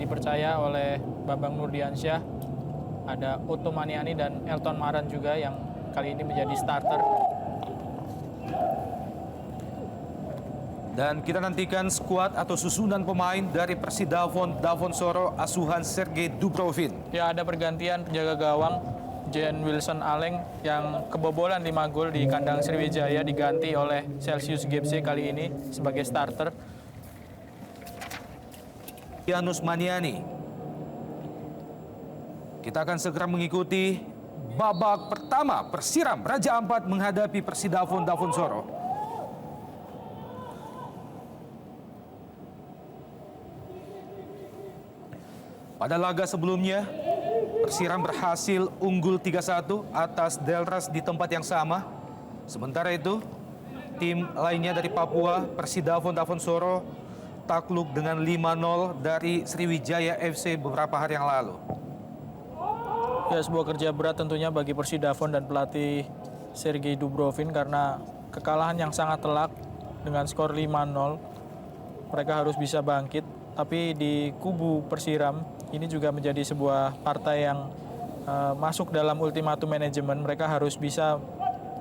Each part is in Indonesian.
dipercaya oleh Bambang Nurdiansyah. Ada Otto Maniani dan Elton Maran juga yang kali ini menjadi starter. Dan kita nantikan skuad atau susunan pemain dari Persidafon Davonsoro asuhan Sergei Dubrovin. Ya, ada pergantian penjaga gawang Jen Wilson Aleng yang kebobolan 5 gol di kandang Sriwijaya diganti oleh Celsius Gipsy kali ini sebagai starter. Janus Maniani. Kita akan segera mengikuti babak pertama Persiram Raja Ampat menghadapi Persidafon Davonsoro. Pada laga sebelumnya, Persiram berhasil unggul 3-1 atas Delras di tempat yang sama. Sementara itu, tim lainnya dari Papua, Persidafon Davonsoro, takluk dengan 5-0 dari Sriwijaya FC beberapa hari yang lalu. Ya, sebuah kerja berat tentunya bagi Persidafon dan pelatih Sergei Dubrovin karena kekalahan yang sangat telak dengan skor 5-0. Mereka harus bisa bangkit, tapi di kubu Persiram ini juga menjadi sebuah partai yang masuk dalam ultimatum manajemen. Mereka harus bisa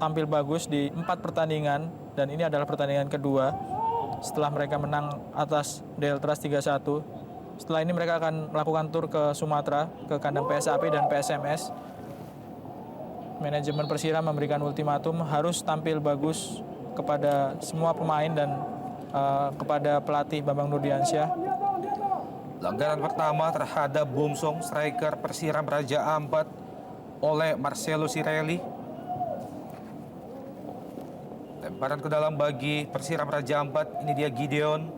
tampil bagus di 4 pertandingan dan ini adalah pertandingan kedua setelah mereka menang atas Deltras 3-1. Setelah ini mereka akan melakukan tur ke Sumatera, ke kandang PSAP dan PSMS. Manajemen Persiram memberikan ultimatum harus tampil bagus kepada semua pemain dan kepada pelatih Bambang Nurdiansyah. Pelanggaran pertama terhadap Bomsong, striker Persiram Raja Ampat oleh Marcelo Sirelli. Lemparan ke dalam bagi Persiram Raja Ampat, ini dia Gideon.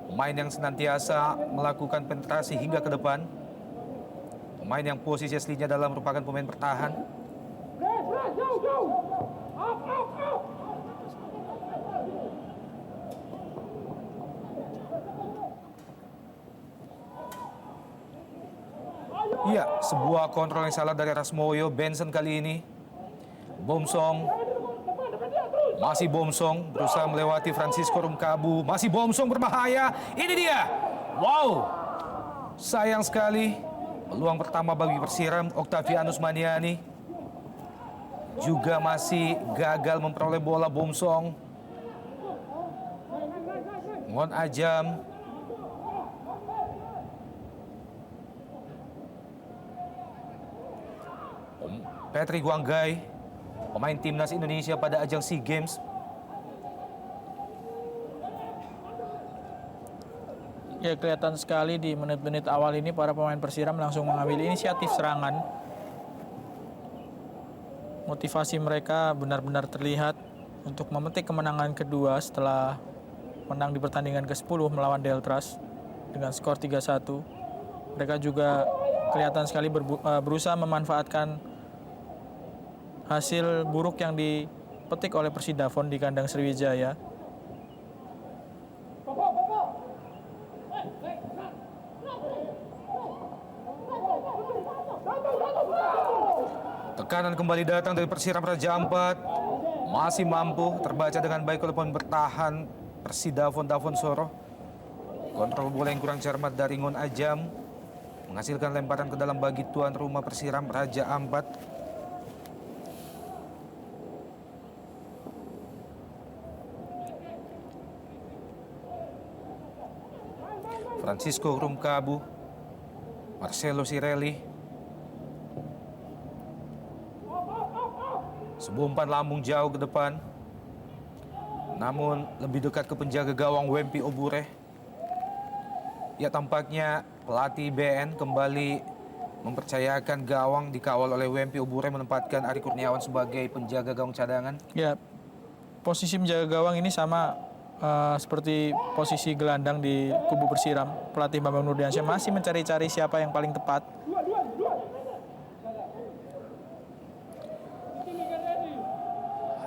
Pemain yang senantiasa melakukan penetrasi hingga ke depan. Pemain yang posisi aslinya dalam merupakan pemain bertahan. Iya, sebuah kontrol yang salah dari Rasmoyo. Benson kali ini. Bomsong. Masih Bomsong berusaha melewati Francisco Rumkabu. Masih Bomsong berbahaya. Ini dia. Wow. Sayang sekali. Peluang pertama bagi Persiram, Octavianus Maniani. Juga masih gagal memperoleh bola Bomsong. Ngon Ajam. Patrick Wanggai, pemain timnas Indonesia pada ajang SEA Games. Ya, kelihatan sekali di menit-menit awal ini para pemain Persiram langsung mengambil inisiatif serangan. Motivasi mereka benar-benar terlihat untuk memetik kemenangan kedua setelah menang di pertandingan ke-10 melawan Deltras dengan skor 3-1. Mereka juga kelihatan sekali berusaha memanfaatkan hasil buruk yang dipetik oleh Persidafon di kandang Sriwijaya. Tekanan kembali datang dari Persiram Raja Ampat. Masih mampu terbaca dengan baik oleh pemain bertahan Persidafon Davonsoro. Kontrol bola yang kurang cermat dari Ngon Ajam menghasilkan lemparan ke dalam bagi tuan rumah Persiram Raja Ampat. Francisco Rumkabu, Marcelo Sirelli. Sebuah umpan lambung jauh ke depan. Namun lebih dekat ke penjaga gawang Wempi Obure. Ya, tampaknya pelatih BN kembali mempercayakan gawang dikawal oleh Wempi Obure menempatkan Ari Kurniawan sebagai penjaga gawang cadangan. Ya, posisi penjaga gawang ini sama seperti posisi gelandang di kubu Persiram. Pelatih Bambang Nurdiansyah masih mencari-cari siapa yang paling tepat.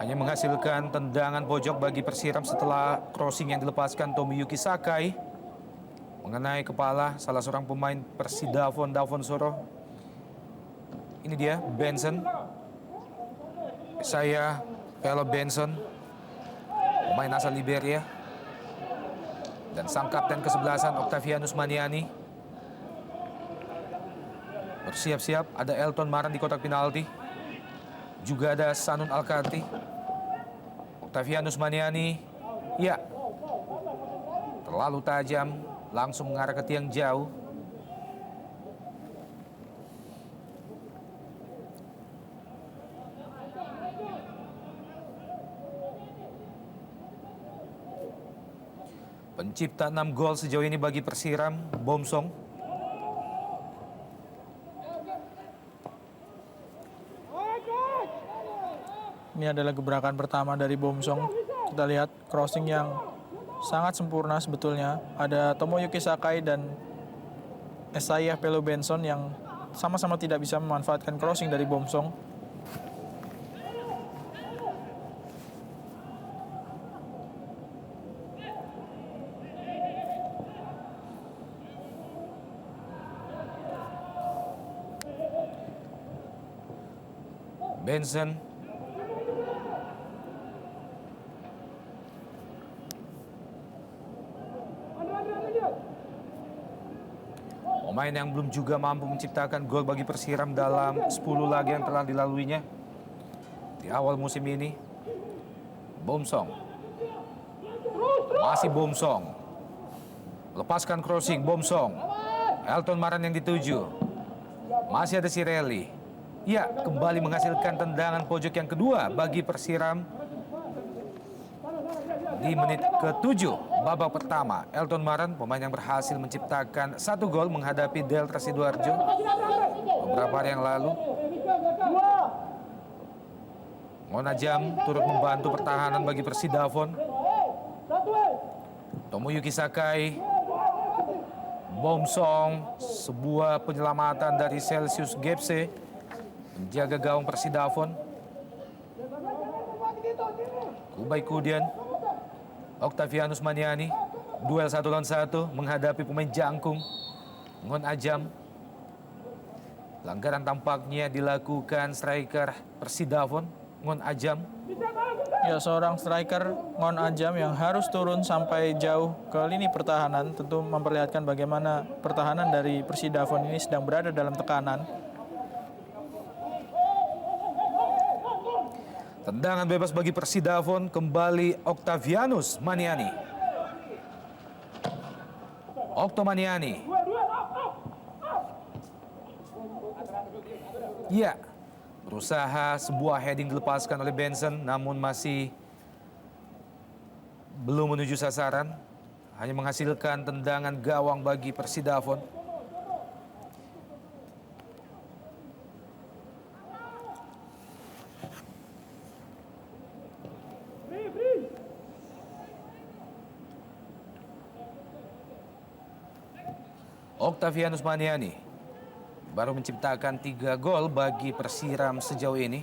Hanya menghasilkan tendangan pojok bagi Persiram setelah crossing yang dilepaskan Tomiyuki Sakai mengenai kepala salah seorang pemain Persidafon Davonsoro. Ini dia Benson. Saya Pelo Benson, pemain asal Liberia. Dan sang kapten kesebelasan Octavianus Maniani. Bersiap-siap, ada Elton Maran di kotak penalti. Juga ada Sanun Alkati. Octavianus Maniani. Ya. Terlalu tajam, langsung mengarah ke tiang jauh. Pencipta 6 gol sejauh ini bagi Persiram, Bomsong. Ini adalah gebrakan pertama dari Bomsong. Kita lihat crossing yang sangat sempurna sebetulnya. Ada Tomoyuki Sakai dan Esaiah Pelo Benson yang sama-sama tidak bisa memanfaatkan crossing dari Bomsong. Benson. Pemain yang belum juga mampu menciptakan gol bagi Persiram dalam 10 laga yang telah dilaluinya di awal musim ini. Bomsong. Masih Bomsong. Lepaskan crossing, Bomsong. Elton Maran yang dituju. Masih ada Sirelli. Ya, kembali menghasilkan tendangan pojok yang kedua bagi Persiram. Di menit ke-7 babak pertama, Elton Maran, pemain yang berhasil menciptakan 1 gol menghadapi Delta Sidoarjo beberapa hari yang lalu. Monajam turut membantu pertahanan bagi Persidafon. Tomoyuki Sakai, Bomsong, sebuah penyelamatan dari Celsius Gepse, menjaga gawang Persidafon. Kubai Kudian, Octavianus Maniani, duel 1 lawan 1 menghadapi pemain jangkung Ngon Ajam. Pelanggaran tampaknya dilakukan striker Persidafon, Ngon Ajam. Ya, seorang striker Ngon Ajam yang harus turun sampai jauh ke lini pertahanan tentu memperlihatkan bagaimana pertahanan dari Persidafon ini sedang berada dalam tekanan. Tendangan bebas bagi Persidafon, kembali Octavianus Maniani. Octo Maniani. Ya, berusaha sebuah heading dilepaskan oleh Benson, namun masih belum menuju sasaran. Hanya menghasilkan tendangan gawang bagi Persidafon. Octavianus Maniani baru menciptakan 3 gol bagi Persiram sejauh ini.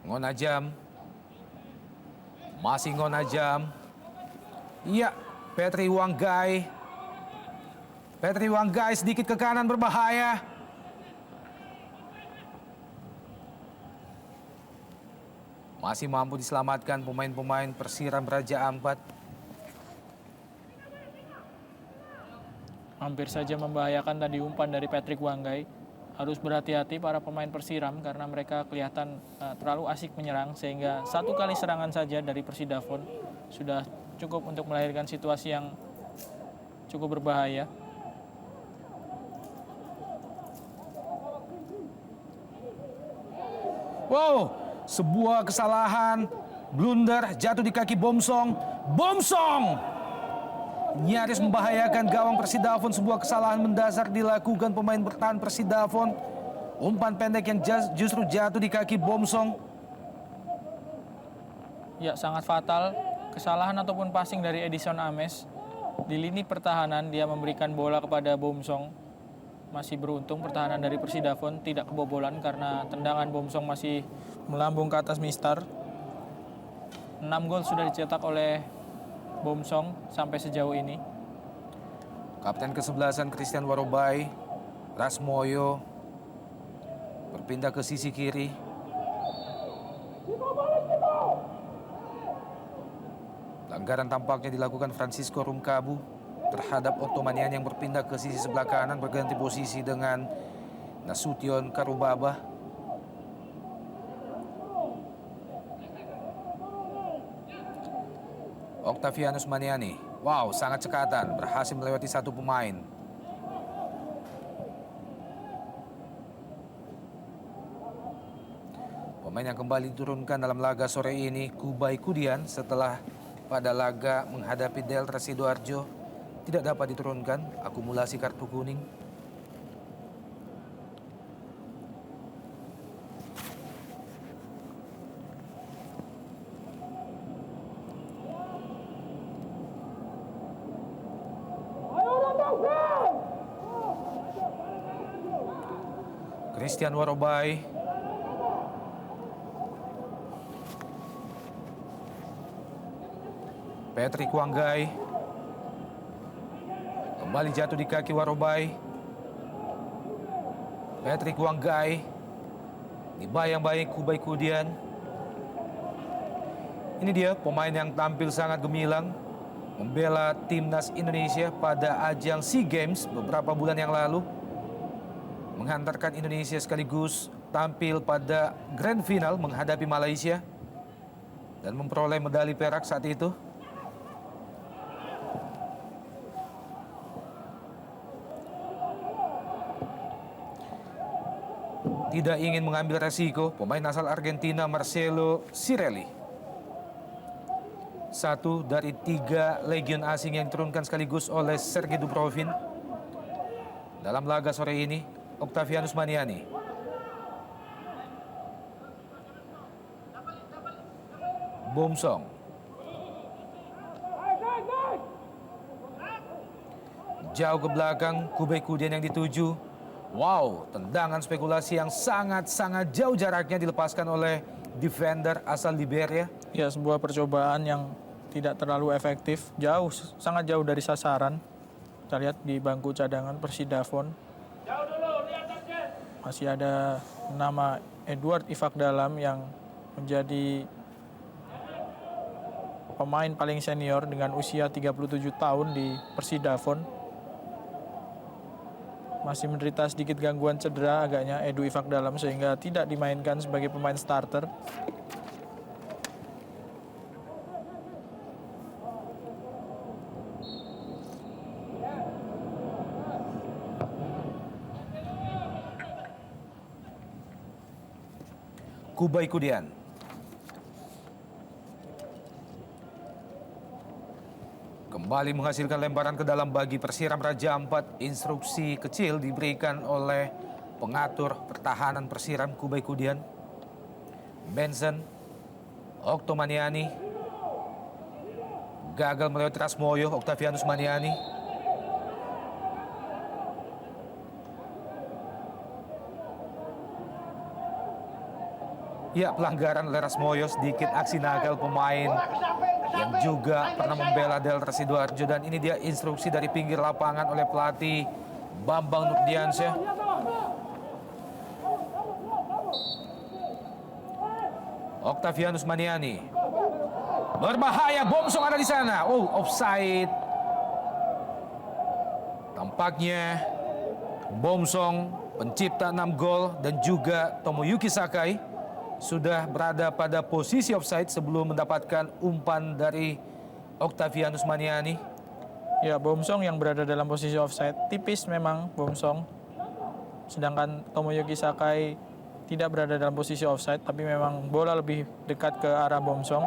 Ngonajam. Masih Ngonajam. Iya, Petri Wanggai. Petri Wanggai sedikit ke kanan berbahaya. Masih mampu diselamatkan pemain-pemain Persiram Raja Ampat. Hampir saja membahayakan tadi umpan dari Patrick Wanggai. Harus berhati-hati para pemain Persiram karena mereka kelihatan terlalu asik menyerang, sehingga 1 kali serangan saja dari Persidafon sudah cukup untuk melahirkan situasi yang cukup berbahaya. Wow, sebuah kesalahan, blunder, jatuh di kaki Bomsong. Bomsong! Nyaris membahayakan gawang Persidafon. Sebuah kesalahan mendasar dilakukan pemain bertahan Persidafon. Umpan pendek yang justru jatuh di kaki Bomsong. Ya, sangat fatal. Kesalahan ataupun passing dari Edison Ames. Di lini pertahanan dia memberikan bola kepada Bomsong. Masih beruntung pertahanan dari Persidafon tidak kebobolan karena tendangan Bomsong masih melambung ke atas mistar. 6 gol sudah dicetak oleh Bomsong sampai sejauh ini. Kapten ke-11 Christian Warobai, Rasmoyo berpindah ke sisi kiri. Pelanggaran tampaknya dilakukan Francisco Rumkabu. terhadap Ottomanian yang berpindah ke sisi sebelah kanan, berganti posisi dengan Nasution Karubaba. Octavianus Maniani, wow, sangat cekatan, berhasil melewati satu pemain. Pemain yang kembali diturunkan dalam laga sore ini, Kubai Kudian, setelah pada laga menghadapi Delta Sidoarjo tidak dapat diturunkan, akumulasi kartu kuning. Christian Warobai, Patrick Wanggai, kembali jatuh di kaki Warobai. Patrick Wanggai dibayang-bayang Kubai Kudian. Ini dia pemain yang tampil sangat gemilang membela timnas Indonesia pada ajang SEA Games beberapa bulan yang lalu, menghantarkan Indonesia sekaligus tampil pada grand final menghadapi Malaysia dan memperoleh medali perak saat itu. Tidak ingin mengambil resiko, pemain asal Argentina Marcelo Cirelli, satu dari 3 legion asing yang diturunkan sekaligus oleh Sergei Dubrovin dalam laga sore ini. Octavianus Maniani, Bomsong, jauh ke belakang, Kubai Kudian yang dituju. Wow, tendangan spekulasi yang sangat-sangat jauh jaraknya dilepaskan oleh defender asal Liberia. Ya, sebuah percobaan yang tidak terlalu efektif, jauh, sangat jauh dari sasaran. Kita lihat di bangku cadangan Persidafon. Masih ada nama Edward Ifak Dalam yang menjadi pemain paling senior dengan usia 37 tahun di Persidafon. Masih menderita sedikit gangguan cedera agaknya Edu Ifak Dalam sehingga tidak dimainkan sebagai pemain starter. Kubai Kudian, kembali menghasilkan lemparan ke dalam bagi Persiram Raja Ampat. Instruksi kecil diberikan oleh pengatur pertahanan Persiram Kubai Kudian. Benson, Octomaniani, gagal melewati Rasmoyo. Octavianus Maniani, ya, pelanggaran oleh Rasmoyo, sedikit aksi nakal pemain yang juga pernah membela Delta Sidoarjo. Dan ini dia instruksi dari pinggir lapangan oleh pelatih Bambang Nurdiansyah. Octavianus Maniani, berbahaya, Bomsong ada di sana. Oh, offside. Tampaknya Bomsong, pencipta 6 gol, dan juga Tomoyuki Sakai sudah berada pada posisi offside sebelum mendapatkan umpan dari Octavianus Maniani. Ya, Bomsong yang berada dalam posisi offside, tipis memang Bomsong. Sedangkan Tomoyuki Sakai tidak berada dalam posisi offside, tapi memang bola lebih dekat ke arah Bomsong.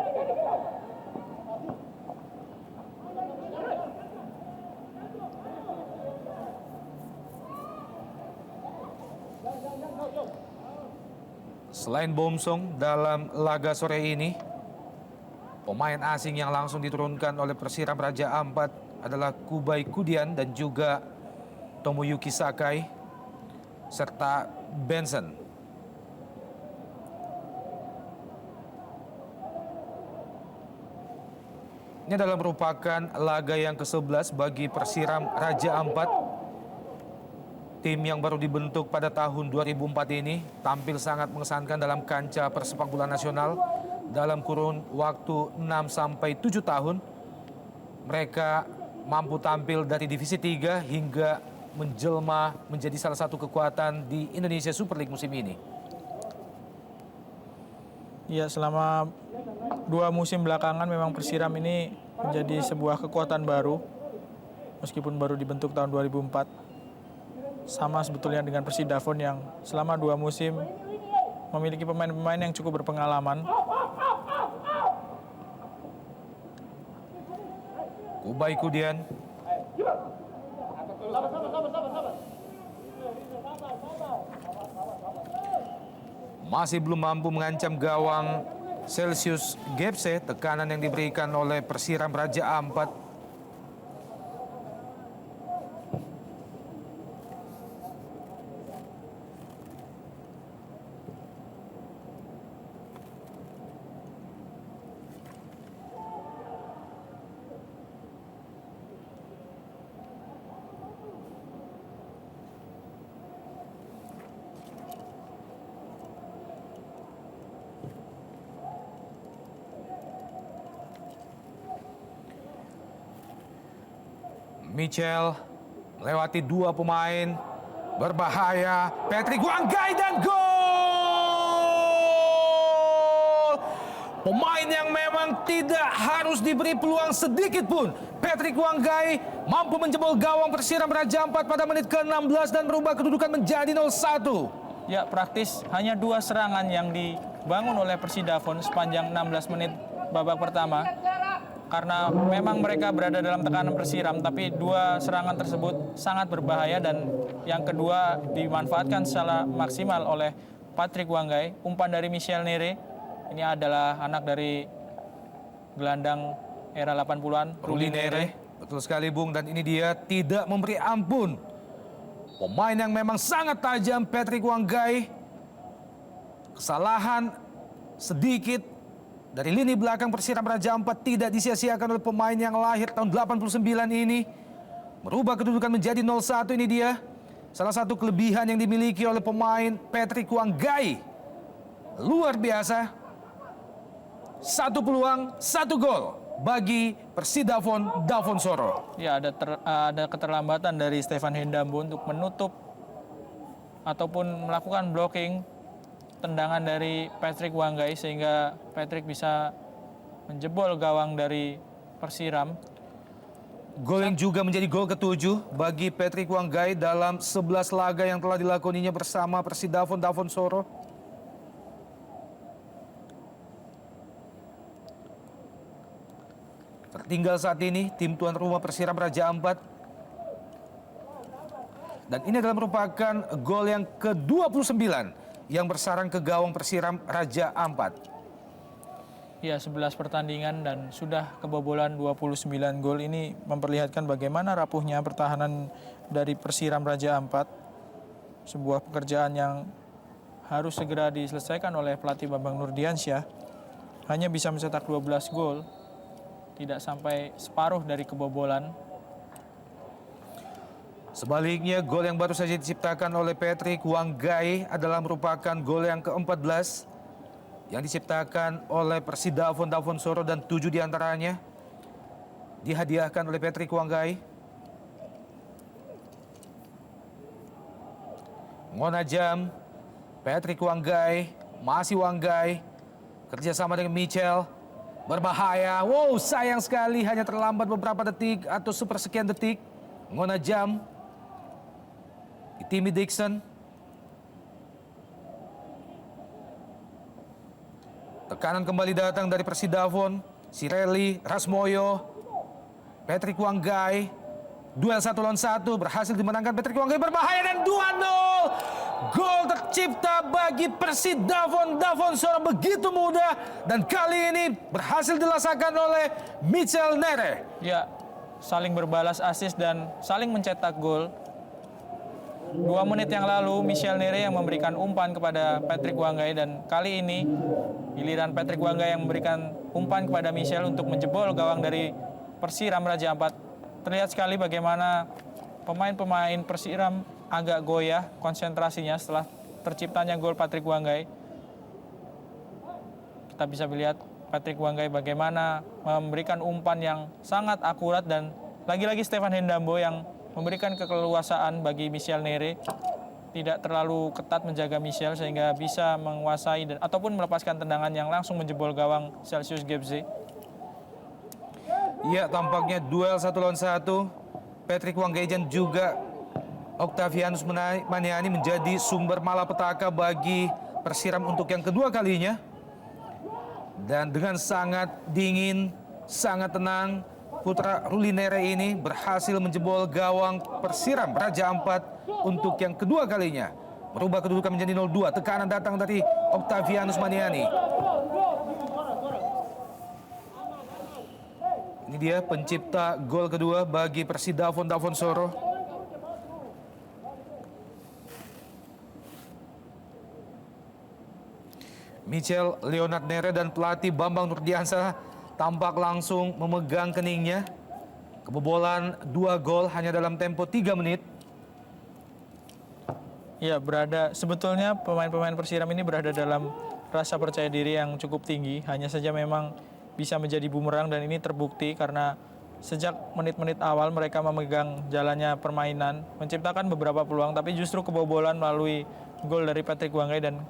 Selain Bomsong dalam laga sore ini, pemain asing yang langsung diturunkan oleh Persiram Raja Ampat adalah Kubai Kudian dan juga Tomoyuki Sakai serta Benson. Ini adalah merupakan laga yang ke-11 bagi Persiram Raja Ampat. Tim yang baru dibentuk pada tahun 2004 ini tampil sangat mengesankan dalam kancah persepak bola nasional dalam kurun waktu 6 sampai 7 tahun. Mereka mampu tampil dari Divisi 3 hingga menjelma menjadi salah satu kekuatan di Indonesia Super League musim ini. Ya, selama 2 musim belakangan memang Persiram ini menjadi sebuah kekuatan baru. Meskipun baru dibentuk tahun 2004. Sama sebetulnya dengan Persidafon yang selama 2 musim memiliki pemain-pemain yang cukup berpengalaman. Kubay Kudian. Masih belum mampu mengancam gawang Celsius Gepse. Tekanan yang diberikan oleh Persiram Raja Ampat. Michel melewati 2 pemain berbahaya. Patrick Wanggai dan gol! Pemain yang memang tidak harus diberi peluang sedikit pun. Patrick Wanggai mampu menjebol gawang Persiram Raja Ampat pada menit ke-16 dan merubah kedudukan menjadi 0-1. Ya, praktis hanya 2 serangan yang dibangun oleh Persidafon sepanjang 16 menit babak pertama. Karena memang mereka berada dalam tekanan Persiram, tapi 2 serangan tersebut sangat berbahaya dan yang kedua dimanfaatkan secara maksimal oleh Patrick Wanggai. Umpan dari Michel Nere, ini adalah anak dari gelandang era 80-an, Ruli Nere. Betul sekali Bung, dan ini dia tidak memberi ampun. Pemain yang memang sangat tajam, Patrick Wanggai. Kesalahan sedikit dari lini belakang Persiram Raja Ampat tidak disia-siakan oleh pemain yang lahir tahun 89 ini. Merubah kedudukan menjadi 0-1, ini dia. Salah satu kelebihan yang dimiliki oleh pemain Patrick Wanggai. Luar biasa. 1 peluang, 1 gol bagi Persidafon Davonsoro. Ya, ada keterlambatan dari Stefan Hendambo untuk menutup ataupun melakukan blocking tendangan dari Patrick Wanggai sehingga Patrick bisa menjebol gawang dari Persiram. Gol yang juga menjadi gol ke-7 bagi Patrick Wanggai dalam 11 laga yang telah dilakoninya bersama Persidafon Davonsoro. Tertinggal saat ini tim tuan rumah Persiram Raja Ampat. Dan ini adalah merupakan gol yang ke-29 yang bersarang ke gawang Persiram Raja Ampat. Ya, 11 pertandingan dan sudah kebobolan 29 gol. Ini memperlihatkan bagaimana rapuhnya pertahanan dari Persiram Raja Ampat. Sebuah pekerjaan yang harus segera diselesaikan oleh pelatih Bambang Nurdiansyah. Hanya bisa mencetak 12 gol, tidak sampai separuh dari kebobolan. Sebaliknya, gol yang baru saja diciptakan oleh Patrick Wanggai adalah merupakan gol yang ke-14 yang diciptakan oleh Persidafon Davonsoro dan 7 diantaranya dihadiahkan oleh Patrick Wanggai. Ngonajam, Patrick Wanggai, masih Wanggai, kerjasama dengan Michel, berbahaya. Wow, sayang sekali hanya terlambat beberapa detik atau sepersekian detik. Ngonajam, Timmy Dixon. Tekanan kembali datang dari Persidafon. Sireli, Rasmoyo, Patrick Wanggai. Duel 1 lawan 1 berhasil dimenangkan Patrick Wanggai, berbahaya dan 2-0. Gol tercipta bagi Persidafon Davonsoro begitu mudah dan kali ini berhasil dilaksanakan oleh Michel Nere. Ya, saling berbalas assist dan saling mencetak gol. 2 menit yang lalu Michel Nere yang memberikan umpan kepada Patrick Wanggai dan kali ini giliran Patrick Wanggai yang memberikan umpan kepada Michel untuk menjebol gawang dari Persiram Raja Ampat. Terlihat sekali bagaimana pemain-pemain Persiram agak goyah konsentrasinya setelah terciptanya gol Patrick Wanggai. Kita bisa melihat Patrick Wanggai bagaimana memberikan umpan yang sangat akurat dan lagi-lagi Stefan Hendambo yang memberikan keleluasaan bagi Michel Nere, tidak terlalu ketat menjaga Michel sehingga bisa menguasai dan ataupun melepaskan tendangan yang langsung menjebol gawang Celsius Gebze. Ya, tampaknya duel 1 lawan 1. Patrick Wanggajan juga Octavianus Maniani menjadi sumber malapetaka bagi Persiram untuk yang kedua kalinya. Dan dengan sangat dingin, sangat tenang, putra Ruli Nere ini berhasil menjebol gawang Persiram Raja Ampat untuk yang kedua kalinya. Merubah kedudukan menjadi 0-2. Tekanan datang dari Octavianus Maniani. Ini dia pencipta gol kedua bagi Persidafon Dafonsoro. Michel Leonard Nere dan pelatih Bambang Nurdiansyah tampak langsung memegang keningnya. Kebobolan 2 gol hanya dalam tempo 3 menit. Ya, sebetulnya pemain-pemain Persiram ini berada dalam rasa percaya diri yang cukup tinggi. Hanya saja memang bisa menjadi bumerang dan ini terbukti karena sejak menit-menit awal mereka memegang jalannya permainan, menciptakan beberapa peluang, tapi justru kebobolan melalui gol dari Patrick Wanggai dan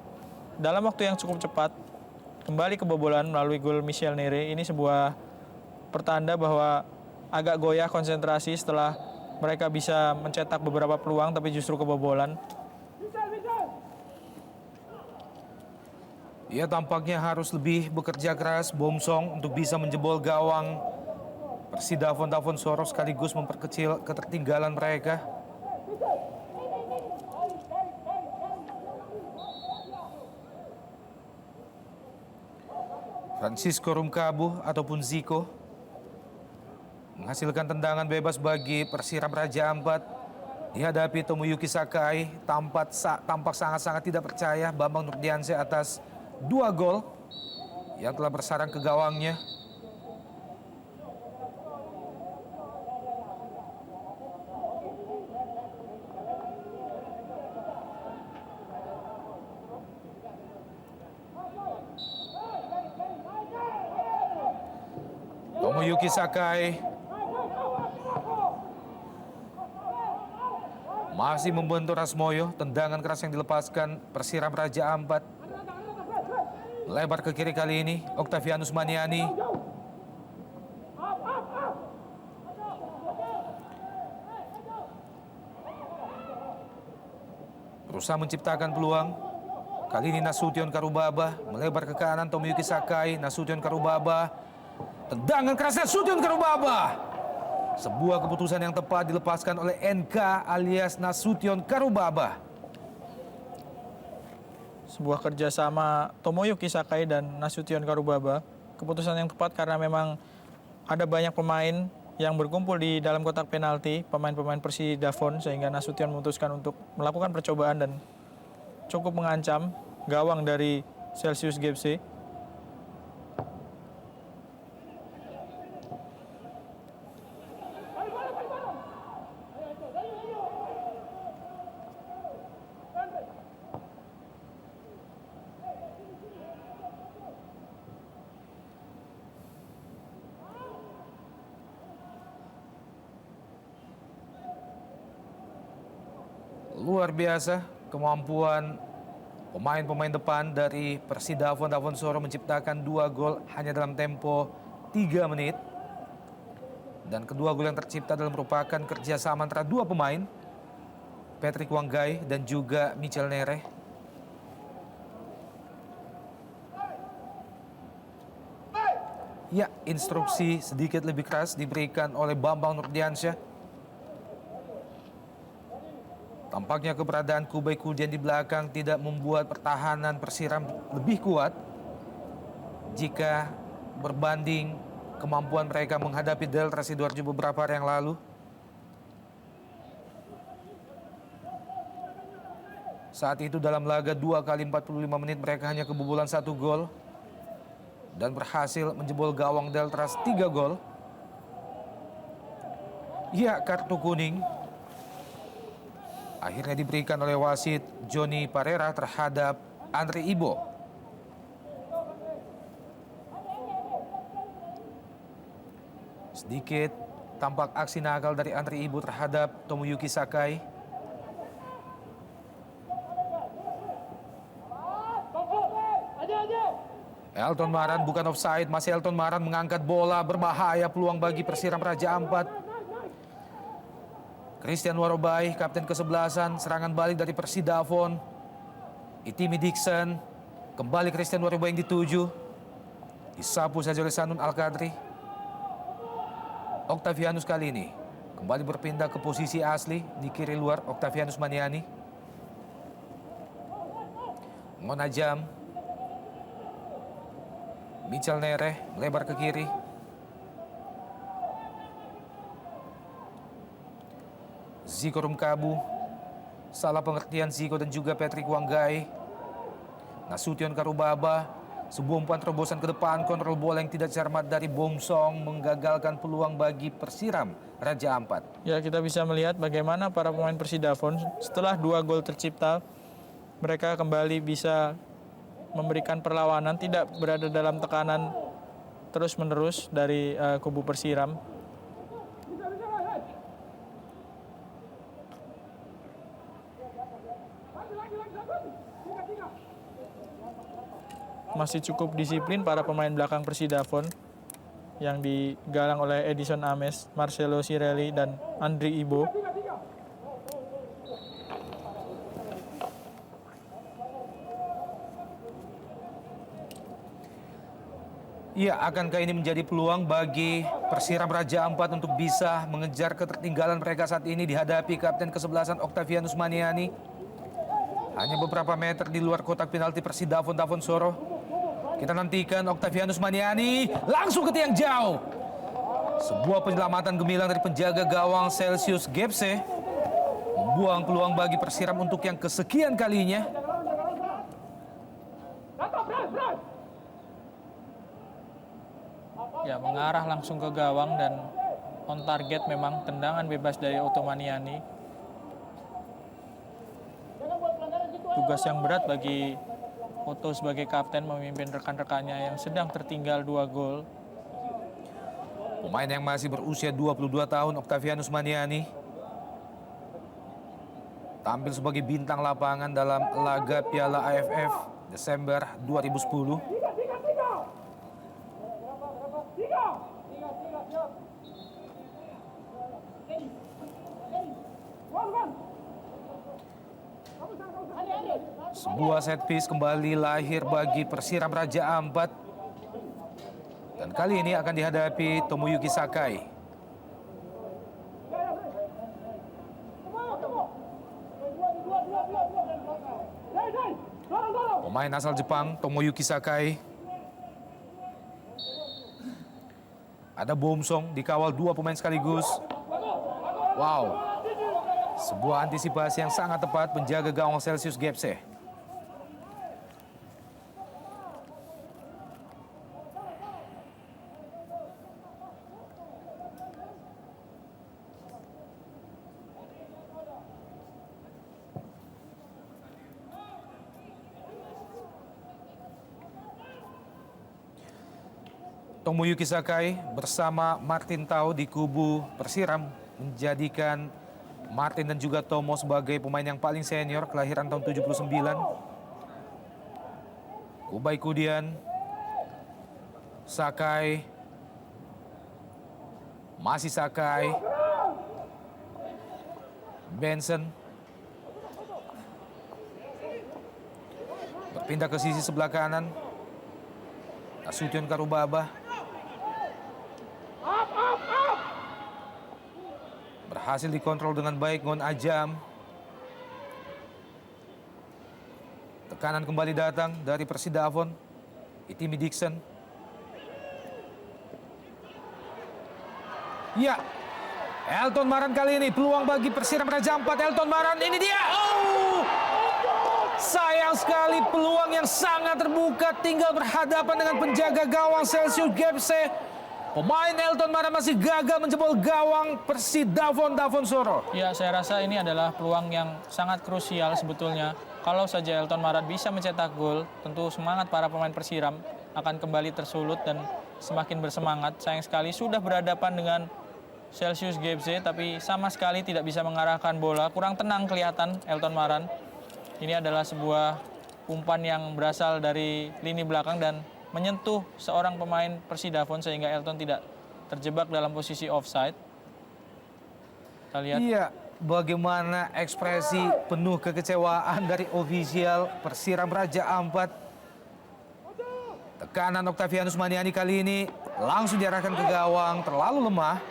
dalam waktu yang cukup cepat kembali kebobolan melalui gol Michel Nere. Ini sebuah pertanda bahwa agak goyah konsentrasi setelah mereka bisa mencetak beberapa peluang tapi justru kebobolan. Ia tampaknya harus lebih bekerja keras Bomsong untuk bisa menjebol gawang Persidafon Dafonsoro sekaligus memperkecil ketertinggalan mereka. Francisco Rumkabu ataupun Zico menghasilkan tendangan bebas bagi Persiram Raja Ampat. Dihadapi Tomoyuki Sakai, tampak sangat-sangat tidak percaya Bambang Nurdiansyah atas 2 gol yang telah bersarang ke gawangnya. Tomoyuki Sakai masih membentur Rasmoyo. Tendangan keras yang dilepaskan Persiram Raja Ampat. Lebar ke kiri kali ini Octavianus Maniani. Berusaha menciptakan peluang. Kali ini Nasution Karubaba melebar ke kanan Tomoyuki Sakai. Nasution Karubaba. Tendangan keras Nasution Karubaba. Sebuah keputusan yang tepat dilepaskan oleh NK alias Nasution Karubaba. Sebuah kerjasama Tomoyuki Sakai dan Nasution Karubaba. Keputusan yang tepat karena memang ada banyak pemain yang berkumpul di dalam kotak penalti, pemain-pemain Persidafon, sehingga Nasution memutuskan untuk melakukan percobaan dan cukup mengancam gawang dari Celsius Gebze. Luar biasa kemampuan pemain-pemain depan dari Persidafon Dafonsoro menciptakan 2 gol hanya dalam tempo 3 menit. Dan kedua gol yang tercipta adalah merupakan kerjasama antara 2 pemain, Patrick Wanggai dan juga Michel Nere. Ya, instruksi sedikit lebih keras diberikan oleh Bambang Nurdiansyah. Tampaknya keberadaan Kubai Kuldian di belakang tidak membuat pertahanan Persiram lebih kuat jika berbanding kemampuan mereka menghadapi Delta Sidoarjo beberapa hari yang lalu. Saat itu dalam laga 2 kali 45 menit mereka hanya kebobolan 1 gol dan berhasil menjebol gawang Deltras 3 gol. Ya, kartu kuning akhirnya diberikan oleh wasit Johnny Parera terhadap Andre Ibo. Sedikit Tampak aksi nakal dari Andri Ibu terhadap Tomoyuki Sakai. Elton Maran bukan offside, masih Elton Maran mengangkat bola, berbahaya, peluang bagi Persiram Raja Ampat. Christian Warobai, kapten ke-11, serangan balik dari Persidafon. Itimi Dixon, kembali Christian Warobai yang dituju. Disapu saja oleh Sanun Al-Qadri. Octavianus kali ini kembali berpindah ke posisi asli di kiri luar, Octavianus Maniani. Monajam. Michel Nere melebar ke kiri. Ziko Rumkabu. Salah pengertian Ziko dan juga Patrick Wanggai. Nasution Karubaba. Sebuah umpan terobosan ke depan, kontrol bola yang tidak cermat dari Bomsong menggagalkan peluang bagi Persiram Raja Ampat. Ya, kita bisa melihat bagaimana para pemain Persidafon setelah 2 gol tercipta, mereka kembali bisa memberikan perlawanan, tidak berada dalam tekanan terus-menerus dari kubu Persiram. Masih cukup disiplin para pemain belakang Persidafon yang digalang oleh Edison Ames, Marcelo Sirelli, dan Andri Ibo. Iya, akankah ini menjadi peluang bagi Persiram Raja Ampat untuk bisa mengejar ketertinggalan mereka saat ini dihadapi kapten ke-11 Octavianus Maniani. Hanya beberapa meter di luar kotak penalti Persidafon Davonsoro. Kita nantikan Octavianus Maniani langsung ke tiang jauh. Sebuah penyelamatan gemilang dari penjaga gawang Celsius Gepse membuang peluang bagi Persiram untuk yang kesekian kalinya. Ya, mengarah langsung ke gawang dan on target memang, tendangan bebas dari Ottomaniani. Tugas yang berat bagi Otto sebagai kapten memimpin rekan-rekannya yang sedang tertinggal 2 gol. Pemain yang masih berusia 22 tahun, Octavianus Maniani, tampil sebagai bintang lapangan dalam laga Piala AFF Desember 2010. Sebuah set piece kembali lahir bagi Persiram Raja Ampat. Dan kali ini akan dihadapi Tomoyuki Sakai. Pemain asal Jepang, Tomoyuki Sakai. Ada Bomsong, dikawal 2 pemain sekaligus. Wow. Sebuah antisipasi yang sangat tepat penjaga gawang Celsius Gepse. Tomoyuki Sakai bersama Martin Tau di kubu Persiram menjadikan Martin dan juga Tomo sebagai pemain yang paling senior, kelahiran tahun 79. Kubai Kudian, Sakai, masih Sakai, Benson, berpindah ke sisi sebelah kanan, Nasution Karubaba. Berhasil dikontrol dengan baik Ngon Ajam. Tekanan kembali datang dari Persidafon. Itimi Dixon. Ya, Elton Maran kali ini peluang bagi Persiram Raja Ampat. Elton Maran, ini dia. Oh, sayang sekali peluang yang sangat terbuka, tinggal berhadapan dengan penjaga gawang Celsius Gepse. Pemain Elton Maran masih gagal menjebol gawang Persidafon Davonsoro. Ya, saya rasa ini adalah peluang yang sangat krusial sebetulnya. Kalau saja Elton Maran bisa mencetak gol, tentu semangat para pemain Persiram akan kembali tersulut dan semakin bersemangat. Sayang sekali sudah berhadapan dengan Celsius GFC, tapi sama sekali tidak bisa mengarahkan bola. Kurang tenang kelihatan Elton Maran. Ini adalah sebuah umpan yang berasal dari lini belakang dan menyentuh seorang pemain Persidafon sehingga Elton tidak terjebak dalam posisi offside. Kita lihat. Iya, bagaimana ekspresi penuh kekecewaan dari ofisial Persiram Raja Ampat. Tekanan Octavianus Maniani kali ini langsung diarahkan ke gawang, terlalu lemah.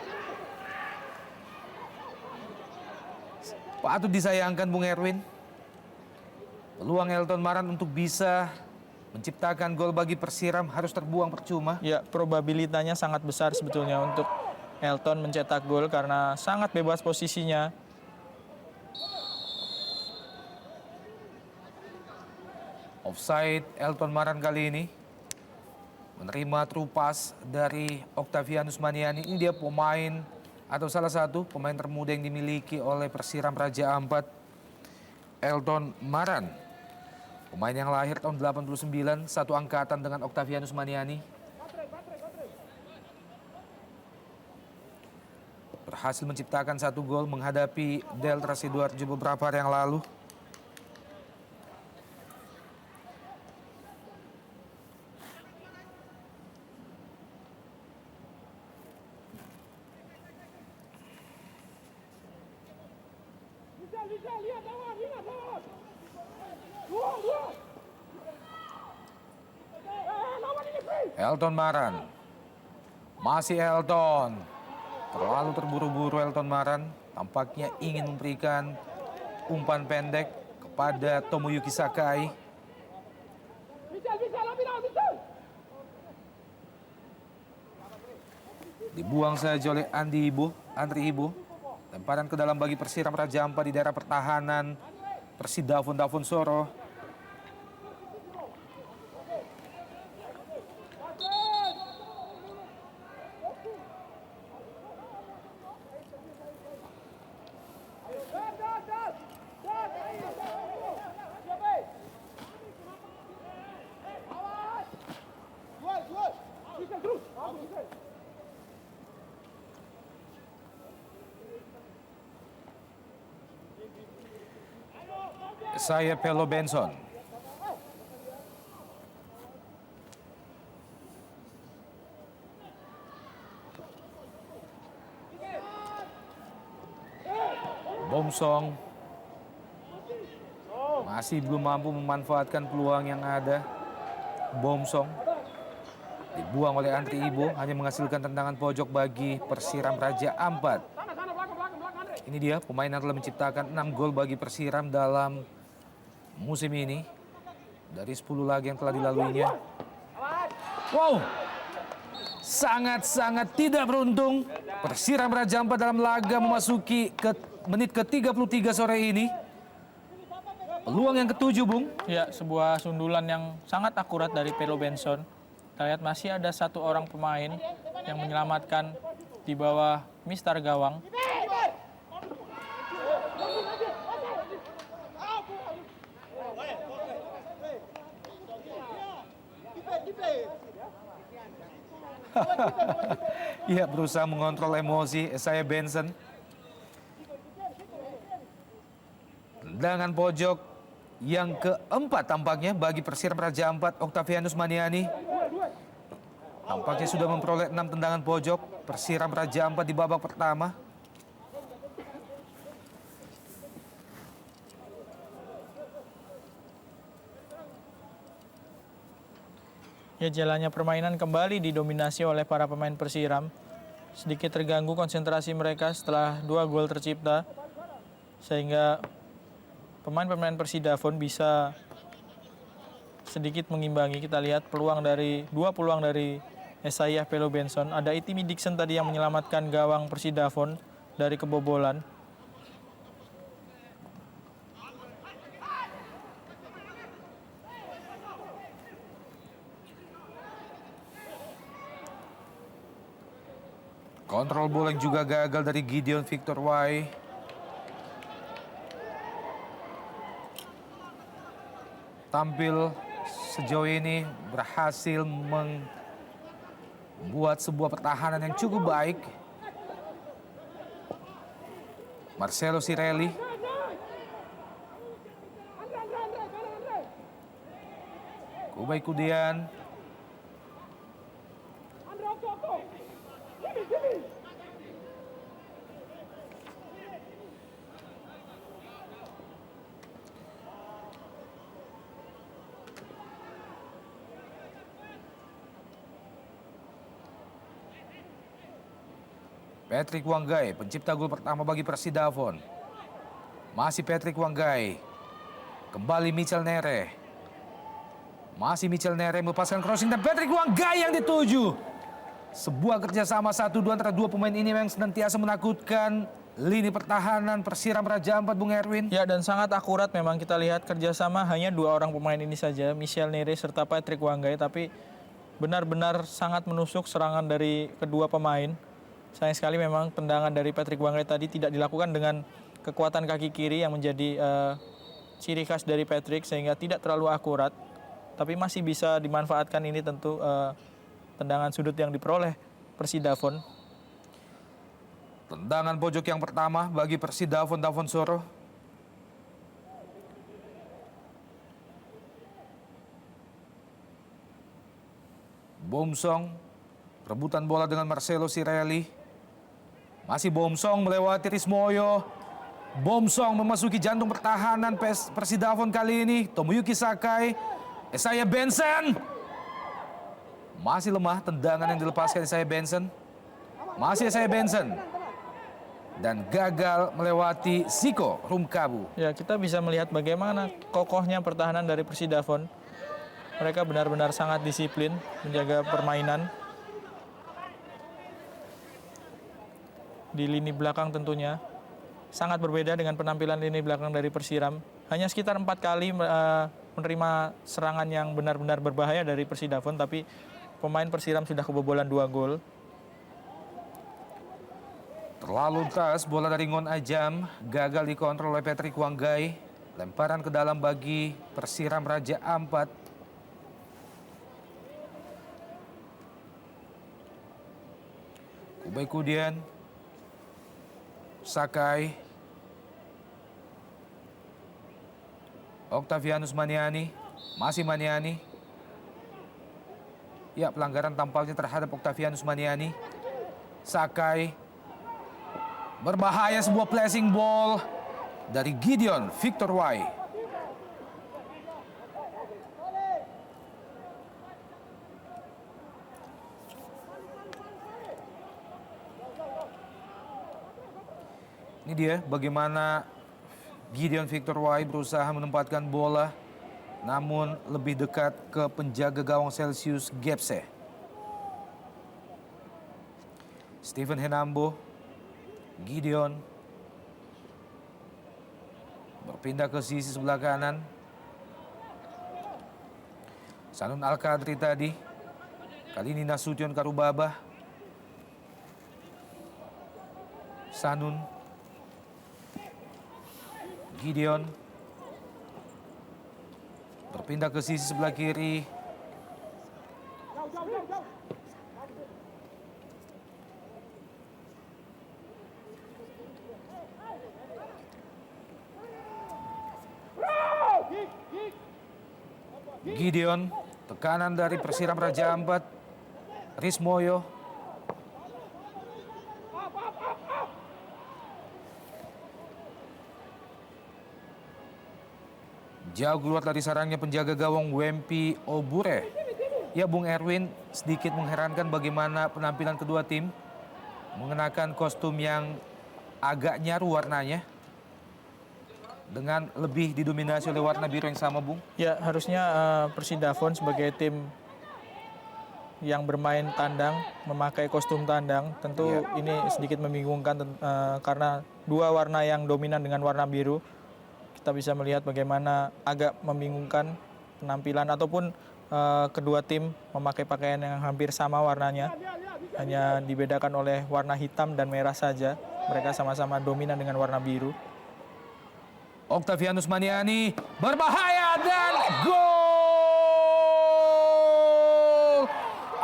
Patut disayangkan Bung Erwin. Peluang Elton Maran untuk bisa menciptakan gol bagi Persiram harus terbuang percuma. Ya, probabilitasnya sangat besar sebetulnya untuk Elton mencetak gol karena sangat bebas posisinya. Offside Elton Maran kali ini. Menerima true pass dari Octavianus Maniani. Ini dia pemain atau salah satu pemain termuda yang dimiliki oleh Persiram Raja Ampat, Elton Maran. Pemain yang lahir tahun 89, satu angkatan dengan Octavianus Maniani. Berhasil menciptakan satu gol menghadapi Delta Sidoarjo beberapa hari yang lalu. Elton Maran. Masih Elton. Terlalu terburu-buru Elton Maran. Tampaknya ingin memberikan umpan pendek kepada Tomoyuki Sakai. Dibuang saja oleh Andri Ibo. Lemparan ke dalam bagi Persiram Raja Ampat di daerah pertahanan Persidafon Davonsoro. Saya Pelo Benson. Bomsong masih belum mampu memanfaatkan peluang yang ada. Bomsong dibuang oleh Andri Ibo, hanya menghasilkan tendangan pojok bagi Persiram Raja Ampat. Ini dia pemain yang telah menciptakan 6 gol bagi Persiram dalam musim ini dari 10 laga yang telah dilaluinya. Wow, sangat-sangat tidak beruntung Persiram Raja Ampat dalam laga memasuki ke menit ke-33 sore ini. Peluang yang ketujuh, Bung. Ya, sebuah sundulan yang sangat akurat dari Pelo Benson. Kita lihat masih ada satu orang pemain yang menyelamatkan di bawah mistar gawang. Iya, berusaha mengontrol emosi saya Benson. Tendangan pojok yang keempat tampaknya bagi Persiram Raja Ampat, Octavianus Maniani. Tampaknya sudah memperoleh 6 tendangan pojok Persiram Raja Ampat di babak pertama. Ya, jalannya permainan kembali didominasi oleh para pemain Persiram. Sedikit terganggu konsentrasi mereka setelah 2 gol tercipta. Sehingga pemain-pemain Persidafon bisa sedikit mengimbangi. Kita lihat dua peluang dari Esayah Pelo Benson. Ada Itimi Dixon tadi yang menyelamatkan gawang Persidafon dari kebobolan. Kontrol bola yang juga gagal dari Gideon Victor Wai. Tampil sejauh ini berhasil membuat sebuah pertahanan yang cukup baik. Marcelo Sirelli. Kubay Kudian. Patrick Wanggai, pencipta gol pertama bagi Persidafon. Masih Patrick Wanggai. Kembali Michel Nere. Masih Michel Nere melepaskan crossing dan Patrick Wanggai yang dituju. Sebuah kerjasama 1-2 antara dua pemain ini yang senantiasa menakutkan lini pertahanan Persiram Raja Ampat, Bung Erwin. Ya, dan sangat akurat memang kita lihat kerjasama hanya dua orang pemain ini saja, Michel Nere serta Patrick Wanggai, tapi benar-benar sangat menusuk serangan dari kedua pemain. Sayang sekali memang tendangan dari Patrick Wanggai tadi tidak dilakukan dengan kekuatan kaki kiri yang menjadi ciri khas dari Patrick sehingga tidak terlalu akurat. Tapi masih bisa dimanfaatkan ini tentu tendangan sudut yang diperoleh Persidafon. Tendangan pojok yang pertama bagi Persidafon Dafonsoro. Bomsong, rebutan bola dengan Marcelo Sirelli. Masih Bomsong melewati Rismoyo. Bomsong memasuki jantung pertahanan Persidafon kali ini. Tomoyuki Sakai, Isaiah Benson. Masih lemah tendangan yang dilepaskan Isaiah Benson. Masih Isaiah Benson. Dan gagal melewati Siko Rumkabu. Ya, kita bisa melihat bagaimana kokohnya pertahanan dari Persidafon. Mereka benar-benar sangat disiplin menjaga permainan. Di lini belakang tentunya sangat berbeda dengan penampilan lini belakang dari Persiram. Hanya sekitar 4 kali menerima serangan yang benar-benar berbahaya dari Persidafon, tapi pemain Persiram sudah kebobolan 2 gol. Terlalu keras bola dari Ngon Ajam, gagal dikontrol oleh Patrick Wanggai. Lemparan ke dalam bagi Persiram Raja Ampat. Kubay Kudian. Sakai. Octavianus Maniani. Masih Maniani. Ya, pelanggaran tampaknya terhadap Octavianus Maniani. Sakai. Berbahaya sebuah placing ball dari Gideon Victor Wai. Ini dia bagaimana Gideon Victor Wai berusaha menempatkan bola namun lebih dekat ke penjaga gawang Celsius Gepse. Steven Henambo, Gideon berpindah ke sisi sebelah kanan. Sanun Al-Kadri tadi. Kali ini Nasution Karubaba. Sanun. Gideon. Berpindah ke sisi sebelah kiri. Gideon, tekanan dari Persiram Raja Ampat. Rismoyo. Jauh keluar dari sarangnya penjaga gawang Wempi Obure. Ya, Bung Erwin, sedikit mengherankan bagaimana penampilan kedua tim mengenakan kostum yang agak nyaru warnanya dengan lebih didominasi oleh warna biru yang sama, Bung. Ya, harusnya Persidafon sebagai tim yang bermain tandang memakai kostum tandang. Tentu ini sedikit membingungkan karena dua warna yang dominan dengan warna biru. Kita bisa melihat bagaimana agak membingungkan penampilan ataupun kedua tim memakai pakaian yang hampir sama warnanya. Hanya dibedakan oleh warna hitam dan merah saja. Mereka sama-sama dominan dengan warna biru. Octavianus Maniani berbahaya dan gol!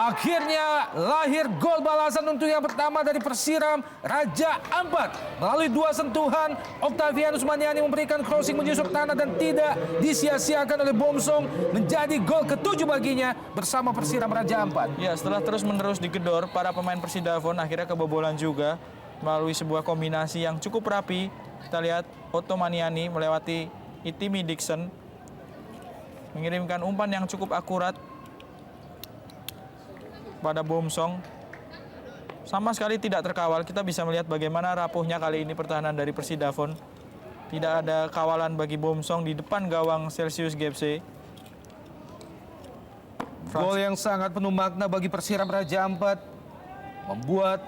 Akhirnya lahir gol balasan untuk yang pertama dari Persiram Raja Ampat. Melalui 2 sentuhan, Octavianus Maniani memberikan crossing menjusur tanah dan tidak disia-siakan oleh Bomsong, menjadi gol ke-7 baginya bersama Persiram Raja Ampat. Ya, setelah terus-menerus digedor, para pemain Persidafon akhirnya kebobolan juga melalui sebuah kombinasi yang cukup rapi. Kita lihat Otto Maniani melewati Itimi Dixon, mengirimkan umpan yang cukup akurat pada Bomsong. Sama sekali tidak terkawal. Kita bisa melihat bagaimana rapuhnya kali ini pertahanan dari Persidafon. Tidak ada kawalan bagi Bomsong di depan gawang Celsius GFC. Gol yang sangat penuh makna bagi Persiram Raja Ampat, membuat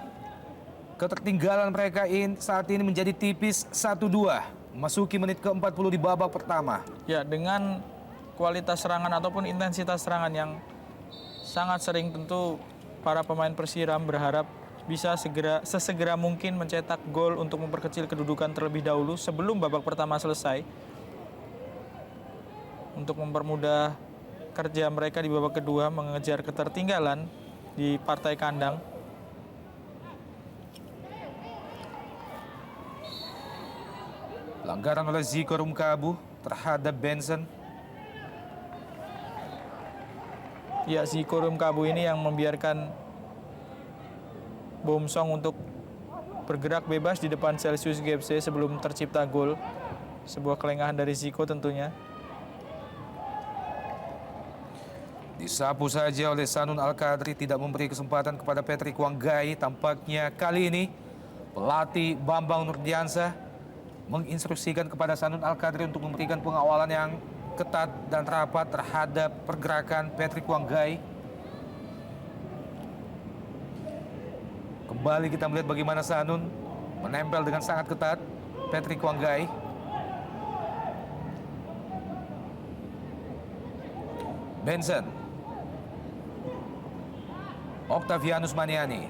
ketertinggalan mereka saat ini menjadi tipis 1-2. Memasuki menit ke-40 di babak pertama. Ya, dengan kualitas serangan ataupun intensitas serangan yang sangat sering, tentu para pemain Persiram berharap bisa sesegera mungkin mencetak gol untuk memperkecil kedudukan terlebih dahulu sebelum babak pertama selesai, untuk mempermudah kerja mereka di babak kedua mengejar ketertinggalan di partai kandang. Pelanggaran oleh Ziko Rumkabu terhadap Benson. Ya, Ziko Rumkabu ini yang membiarkan Bomsong untuk bergerak bebas di depan Celsius GFC sebelum tercipta gol. Sebuah kelengahan dari Ziko tentunya. Disapu saja oleh Sanun Al-Kadri, tidak memberi kesempatan kepada Patrick Wanggai. Tampaknya kali ini pelatih Bambang Nurdiansyah menginstruksikan kepada Sanun Al-Kadri untuk memberikan pengawalan yang ketat dan rapat terhadap pergerakan Patrick Wanggai. Kembali kita melihat bagaimana Sanun menempel dengan sangat ketat Patrick Wanggai. Benson, Octavianus Maniani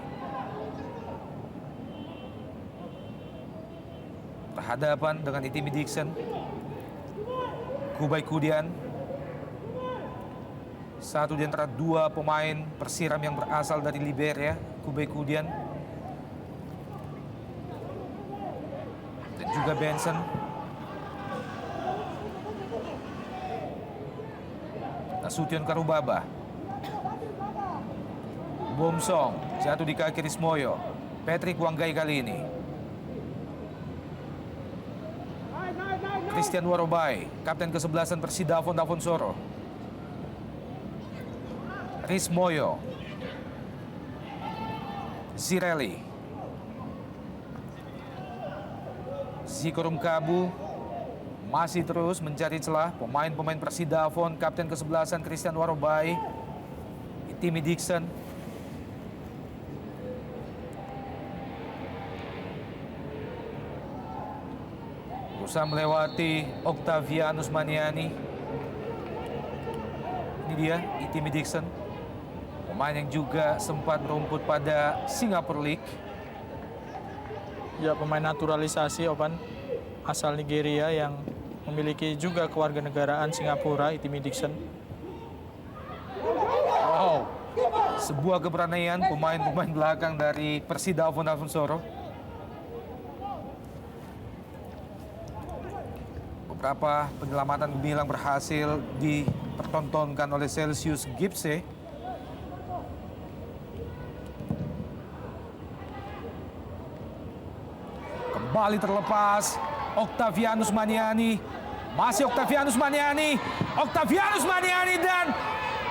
berhadapan dengan Itimi Dixon. Kubai Kudian, satu di antara 2 pemain Persiram yang berasal dari Liberia. Kubai Kudian dan juga Benson. Nasution Karubaba, Bomsong jatuh di kaki Rismoyo. Patrick Wanggai kali ini. Christian Warobai, kapten ke-11 Persidafon Dafonsoro. Rismoyo, Zirelli, Ziko Rumkabu masih terus mencari celah. Pemain-pemain Persidafon, kapten ke-11 Christian Warobai, Itimi Dixon. Berusaha melewati Octavianus Maniani. Ini dia Itimi Dixon, pemain yang juga sempat merumput pada Singapore League. Ya, pemain naturalisasi Opan, asal Nigeria yang memiliki juga kewarganegaraan Singapura, Itimi Dixon. Wow, sebuah keberanian pemain-pemain belakang dari Persidafon Dafonsoro. Beberapa penyelamatan gemilang berhasil dipertontonkan oleh Celsius GFC. Kembali terlepas Octavianus Maniani. Masih Octavianus Maniani. Octavianus Maniani dan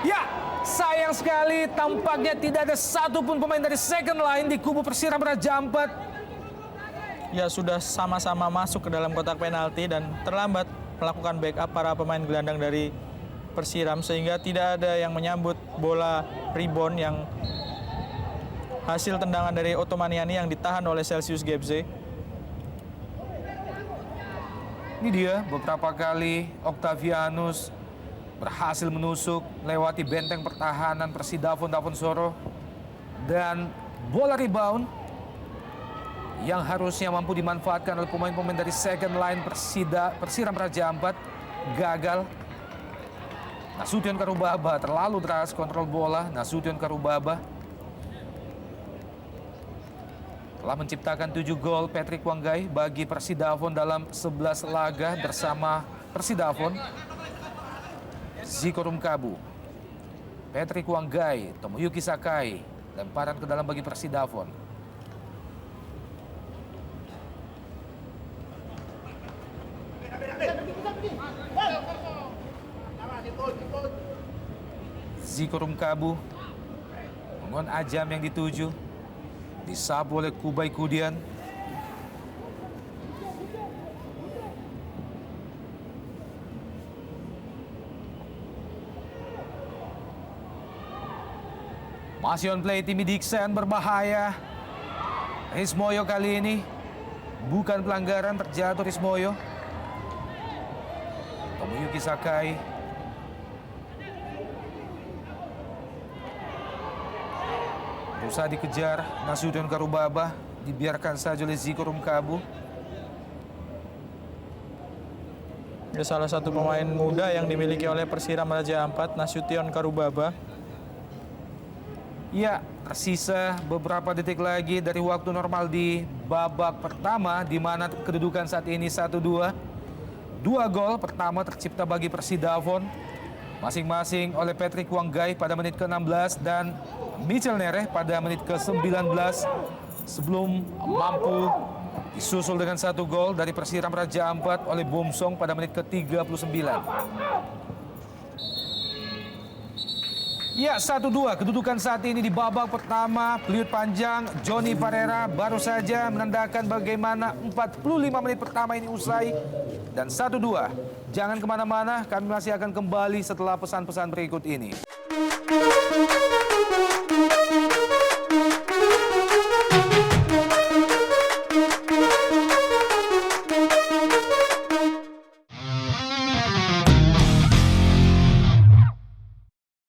ya, sayang sekali tampaknya tidak ada satupun pemain dari second line di kubu Persiram Raja Ampat. Ya, sudah sama-sama masuk ke dalam kotak penalti dan terlambat melakukan backup para pemain gelandang dari Persiram, sehingga tidak ada yang menyambut bola rebound yang hasil tendangan dari Otto Maniani yang ditahan oleh Celsius GFC. Ini dia beberapa kali Octavianus berhasil menusuk lewati benteng pertahanan Persidafon Dafonsoro, dan bola rebound yang harusnya mampu dimanfaatkan oleh pemain-pemain dari second line Persiram Raja Ampat gagal. Nasution Karubaba terlalu deras kontrol bola. Nasution Karubaba telah menciptakan 7 gol. Patrick Wanggai bagi Persidafon dalam 11 laga bersama Persidafon. Ziko Rumkabu, Patrick Wanggai, Tomoyuki Sakai, lemparan ke dalam bagi Persidafon. Ziko Rumkabu, Mongon Ajam yang dituju, disapu oleh Kubai Kudian. Masih on play Timmy Dixon, berbahaya. Rismoyo kali ini bukan pelanggaran, terjatuh Rismoyo. Tomoyuki Sakai. Berusaha dikejar Nasution Karubaba, dibiarkan saja oleh Ziko Rumkabu. Dia salah satu pemain muda yang dimiliki oleh Persiram Raja Ampat, Nasution Karubaba. Ya, tersisa beberapa detik lagi dari waktu normal di babak pertama, di mana kedudukan saat ini 1-2. 2 gol pertama tercipta bagi Persidafon, masing-masing oleh Patrick Wanggai pada menit ke-16 dan Michel Nereh pada menit ke-19, sebelum mampu disusul dengan 1 gol dari Persiram Raja Ampat oleh Bomsong pada menit ke-39. Ya, 1-2 kedudukan saat ini di babak pertama. Peliut panjang Johnny Parera baru saja menandakan bagaimana 45 menit pertama ini usai. Dan 1-2. Jangan kemana-mana, kami masih akan kembali setelah pesan-pesan berikut ini.